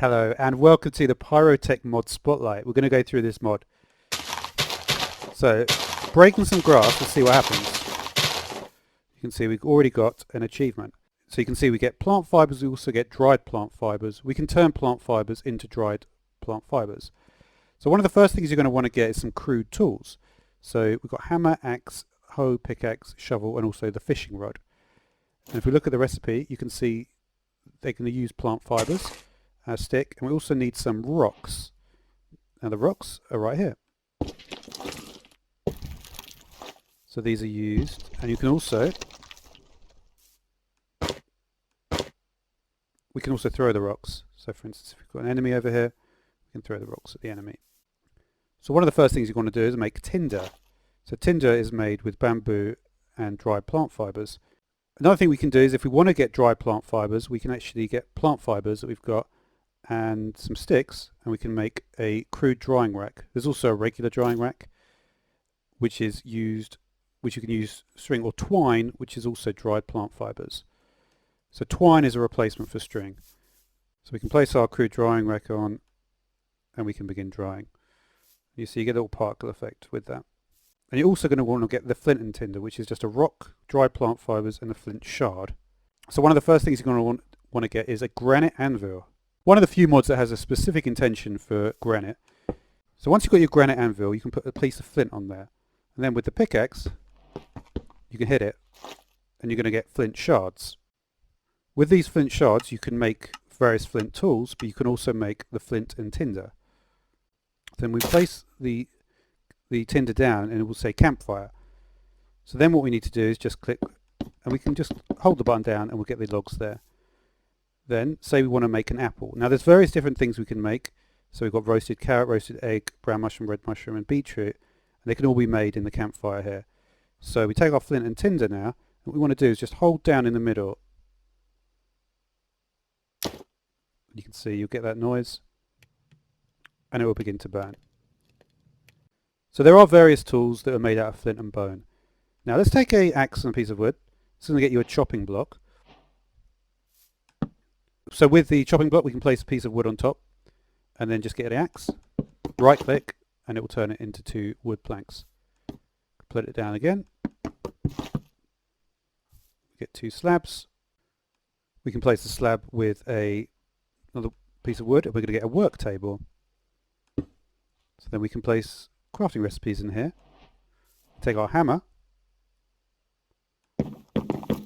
Hello and welcome to the Pyrotech Mod Spotlight. We're going to go through this mod. So, breaking some grass, let's see what happens. You can see we've already got an achievement. So you can see we get plant fibres, we also get dried plant fibres. We can turn plant fibres into dried plant fibres. So one of the first things you're going to want to get is some crude tools. So we've got hammer, axe, hoe, pickaxe, shovel and also the fishing rod. And if we look at the recipe, you can see they can use plant fibres. Stick, and we also need some rocks. Now the rocks are right here. So these are used, and you can also throw the rocks. So for instance, if we've got an enemy over here, we can throw the rocks at the enemy. So one of the first things you want to do is make tinder. So tinder is made with bamboo and dried plant fibres. Another thing we can do is if we want to get dried plant fibres, we can actually get plant fibres that we've got and some sticks, and we can make a crude drying rack. There's also a regular drying rack which you can use string, or twine, which is also dried plant fibres. So twine is a replacement for string. So we can place our crude drying rack on and we can begin drying. You see you get a little particle effect with that. And you're also going to want to get the flint and tinder, which is just a rock, dried plant fibres and a flint shard. So one of the first things you're going to want to get is a granite anvil. One of the few mods that has a specific intention for granite. So once you've got your granite anvil, you can put a piece of flint on there. And then with the pickaxe, you can hit it and you're going to get flint shards. With these flint shards, you can make various flint tools, but you can also make the flint and tinder. Then we place the tinder down and it will say campfire. So then what we need to do is just click, and we can just hold the button down and we'll get the logs there. Then say we want to make an apple. Now there's various different things we can make. So we've got roasted carrot, roasted egg, brown mushroom, red mushroom and beetroot, and they can all be made in the campfire here. So we take our flint and tinder now, and what we want to do is just hold down in the middle. You can see you'll get that noise and it will begin to burn. So there are various tools that are made out of flint and bone. Now let's take an axe and a piece of wood. It's going to get you a chopping block. So with the chopping block we can place a piece of wood on top and then just get the axe, right click, and it will turn it into 2 wood planks. Put it down again. Get 2 slabs. We can place the slab with another piece of wood and we're going to get a work table. So then we can place crafting recipes in here. Take our hammer and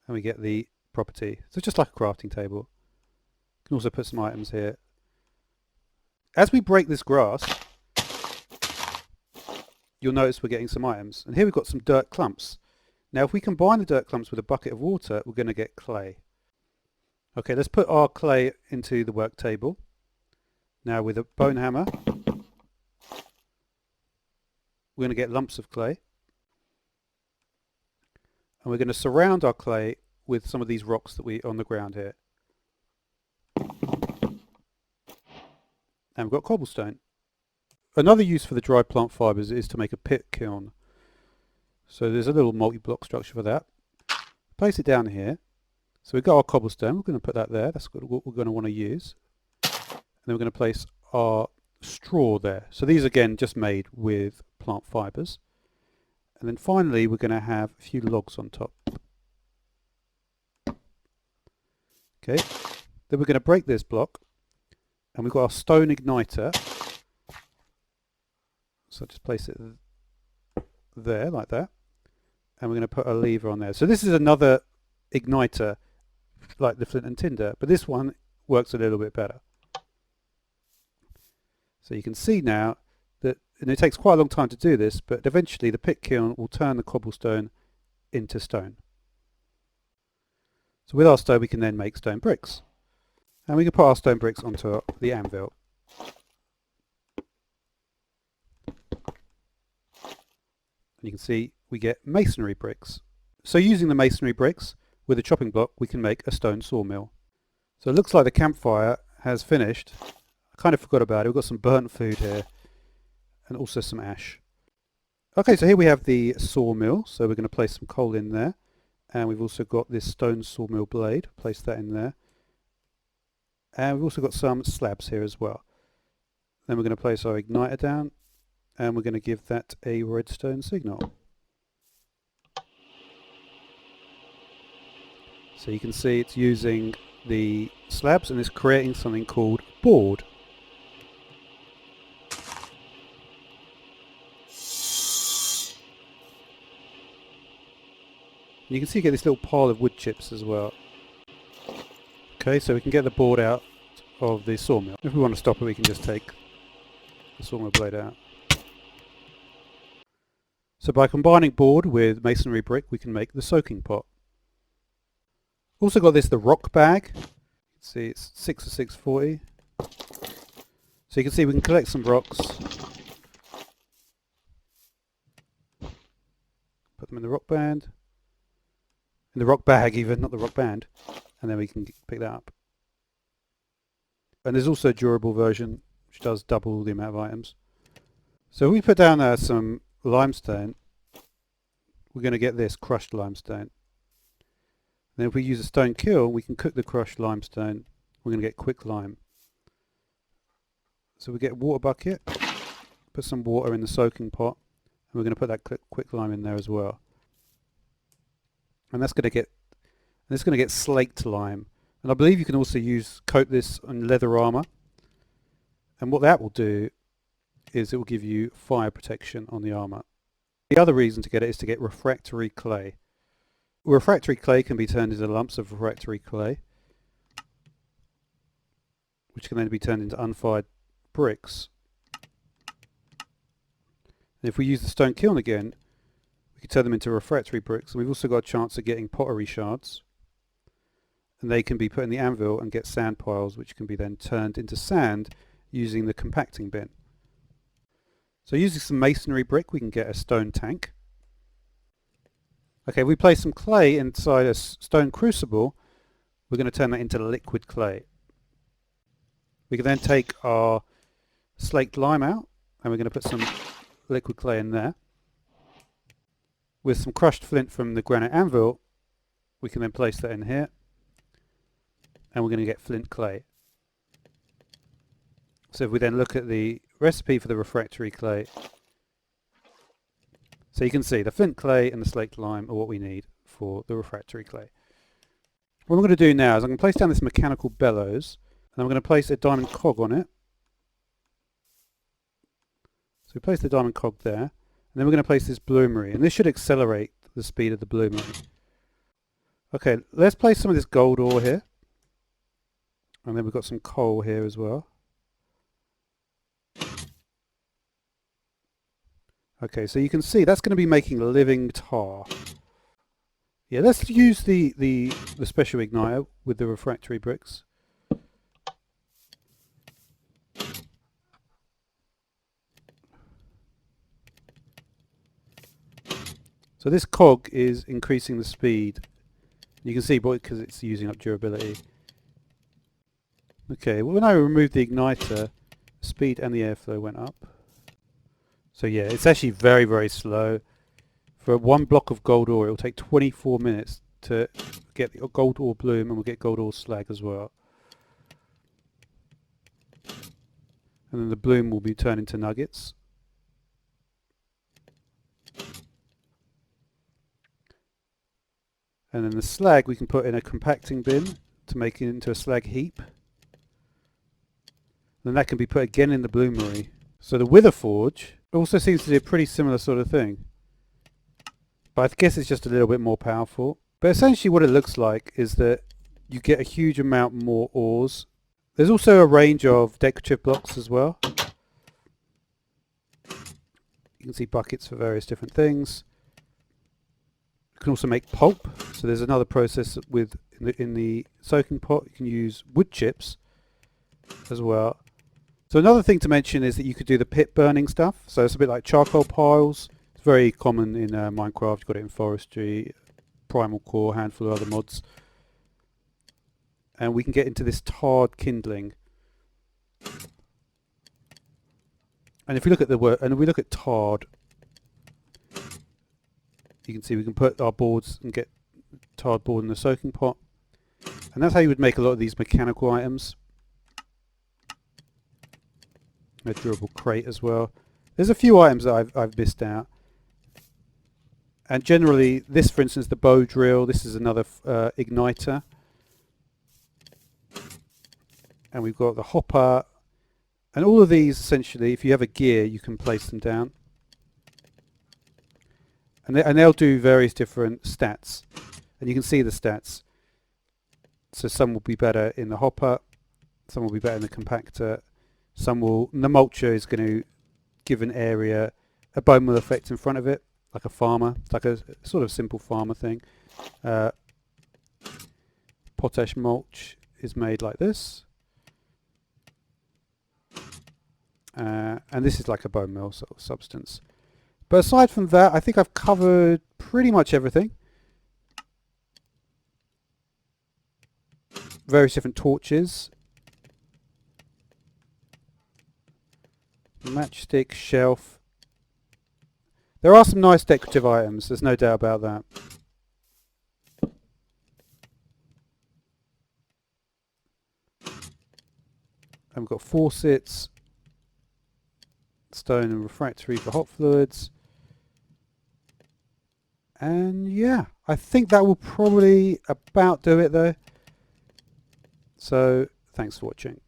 we get the property. So it's just like a crafting table. You can also put some items here. As we break this grass, you'll notice we're getting some items. And here we've got some dirt clumps. Now if we combine the dirt clumps with a bucket of water, we're going to get clay. Okay, let's put our clay into the work table. Now with a bone hammer, we're going to get lumps of clay. And we're going to surround our clay with some of these rocks that we on the ground here. And we've got cobblestone. Another use for the dried plant fibres is to make a pit kiln. So there's a little multi-block structure for that. Place it down here. So we've got our cobblestone, we're going to put that there, that's what we're going to want to use. And then we're going to place our straw there. So these again just made with plant fibres. And then finally we're going to have a few logs on top. Okay, then we're going to break this block and we've got our stone igniter. So just place it there like that, and we're going to put a lever on there. So this is another igniter like the flint and tinder, but this one works a little bit better. So you can see now that, and it takes quite a long time to do this, but eventually the pit kiln will turn the cobblestone into stone. So with our stone we can then make stone bricks, and we can put our stone bricks onto the anvil. And you can see we get masonry bricks. So using the masonry bricks with a chopping block we can make a stone sawmill. So it looks like the campfire has finished. I kind of forgot about it. We've got some burnt food here and also some ash. Okay, so here we have the sawmill. So we're going to place some coal in there. And we've also got this stone sawmill blade. Place that in there. And we've also got some slabs here as well. Then we're going to place our igniter down, and we're going to give that a redstone signal. So you can see it's using the slabs and it's creating something called board. You can see you get this little pile of wood chips as well. Okay, so we can get the board out of the sawmill. If we want to stop it, we can just take the sawmill blade out. So by combining board with masonry brick, we can make the soaking pot. Also got the rock bag. You can see it's 6 of 640. So you can see we can collect some rocks, put them in the rock band, in the rock bag even, not the rock band, and then we can pick that up. And there's also a durable version which does double the amount of items. So if we put down some limestone, we're going to get this crushed limestone. Then if we use a stone kiln, we can cook the crushed limestone. We're going to get quick lime. So we get a water bucket, put some water in the soaking pot, and we're going to put that quick lime in there as well. And that's going to get slaked lime. And I believe you can also coat this on leather armor. And what that will do is it will give you fire protection on the armor. The other reason to get it is to get refractory clay. Refractory clay can be turned into lumps of refractory clay, which can then be turned into unfired bricks. And if we use the stone kiln again, we can turn them into refractory bricks. And we've also got a chance of getting pottery shards. And they can be put in the anvil and get sand piles, which can be then turned into sand using the compacting bin. So using some masonry brick, we can get a stone tank. Okay, we place some clay inside a stone crucible. We're going to turn that into liquid clay. We can then take our slaked lime out, and we're going to put some liquid clay in there. With some crushed flint from the Granite Anvil, we can then place that in here, and we're going to get flint clay. So if we then look at the recipe for the refractory clay, so you can see the flint clay and the slaked lime are what we need for the refractory clay. What I'm going to do now is I'm going to place down this mechanical bellows, and I'm going to place a diamond cog on it. So we place the diamond cog there, and then we're going to place this bloomery, and this should accelerate the speed of the bloomery. Okay, let's place some of this gold ore here, and then we've got some coal here as well. Okay, so you can see that's going to be making living tar. Yeah, let's use the special igniter with the refractory bricks. So this cog is increasing the speed. You can see because it's using up durability. Okay, well when I removed the igniter, the speed and the airflow went up. So yeah, it's actually very, very slow. For one block of gold ore, it will take 24 minutes to get the gold ore bloom, and we'll get gold ore slag as well. And then the bloom will be turned into nuggets. And then the slag we can put in a compacting bin to make it into a slag heap. Then that can be put again in the bloomery. So the wither forge also seems to do a pretty similar sort of thing. But I guess it's just a little bit more powerful. But essentially what it looks like is that you get a huge amount more ores. There's also a range of decorative blocks as well. You can see buckets for various different things. You can also make pulp. So there's another process with in the soaking pot. You can use wood chips as well. So another thing to mention is that you could do the pit burning stuff. So it's a bit like charcoal piles. It's very common in Minecraft. You've got it in forestry, primal core, handful of other mods. And we can get into this tarred kindling. And if we look at the word, and if we look at tarred, you can see we can put our boards and get tarred board in the soaking pot. And that's how you would make a lot of these mechanical items. A durable crate as well. There's a few items that I've missed out. And generally, this, for instance, the bow drill. This is another igniter. And we've got the hopper. And all of these, essentially, if you have a gear, you can place them down. And they'll do various different stats. And you can see the stats. So some will be better in the hopper. Some will be better in the compactor. The mulcher is going to give an area a bone meal effect in front of it, like a farmer. It's like a sort of simple farmer thing. Potash mulch is made like this. And this is like a bone meal sort of substance. But aside from that, I think I've covered pretty much everything. Various different torches. Matchstick, shelf. There are some nice decorative items, there's no doubt about that. And we've got faucets, stone and refractory for hot fluids. And yeah, I think that will probably about do it though. So thanks for watching.